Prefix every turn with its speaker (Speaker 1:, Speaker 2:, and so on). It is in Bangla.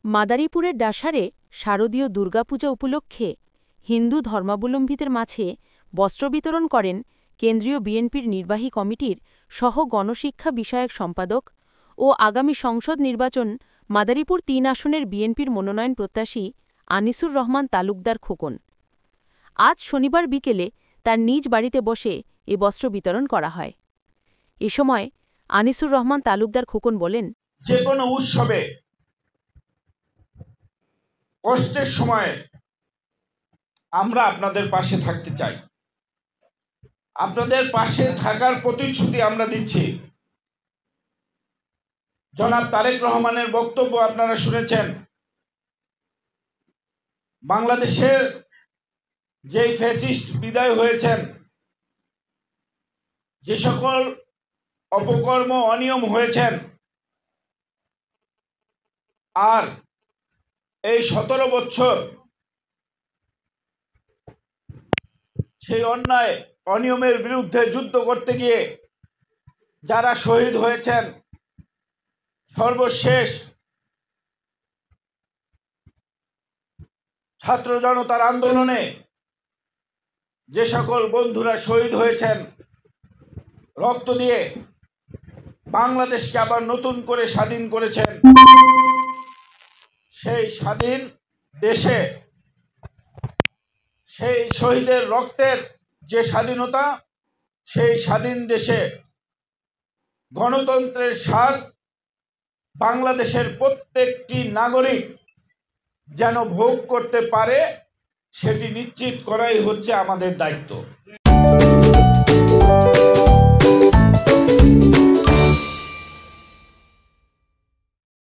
Speaker 1: মাদারীপুরের ডাসারে শারদীয় দুর্গাপূজা উপলক্ষে হিন্দু ধর্মাবলম্বীদের মাঝে বস্ত্র বিতরণ করেন কেন্দ্রীয় বিএনপির নির্বাহী কমিটির সহ গণশিক্ষা বিষয়ক সম্পাদক ও আগামী সংসদ নির্বাচন মাদারীপুর ৩ আসনের বিএনপির মনোনয়ন প্রত্যাশী আনিসুর রহমান তালুকদার খোকন। আজ শনিবার বিকেলে তার নিজ বাড়িতে বসে এ বস্ত্র বিতরণ করা হয়। এ সময় আনিসুর রহমান তালুকদার খোকন বলেন,
Speaker 2: যে কোনো উৎসবে কষ্টের সময়ে আমরা আপনাদের পাশে থাকতে চাই। আপনাদের পাশে থাকার প্রতিশ্রুতি আমরা দিচ্ছি। জনাব তারেক রহমানের বক্তব্য আপনারা শুনেছেন। বাংলাদেশের যে ফ্যাসিস্ট বিদায় হয়েছেন, যে সকল অপকর্ম অনিয়ম হয়েছেন, আর এই 17 বছর সেই অন্যায় অনিয়মের বিরুদ্ধে যুদ্ধ করতে গিয়ে যারা শহীদ হয়েছেন, সর্বশেষ ছাত্র জনতার আন্দোলনে যে সকল বন্ধুরা শহীদ হয়েছেন, রক্ত দিয়ে বাংলাদেশকে আবার নতুন করে স্বাধীন করেছেন, সেই স্বাধীন দেশে সেই শহীদের রক্তের যে স্বাধীনতা, সেই স্বাধীন দেশে গণতন্ত্রের স্বাদ বাংলাদেশের প্রত্যেকটি নাগরিক যেন ভোগ করতে পারে, সেটি নিশ্চিত করাই হচ্ছে আমাদের দায়িত্ব।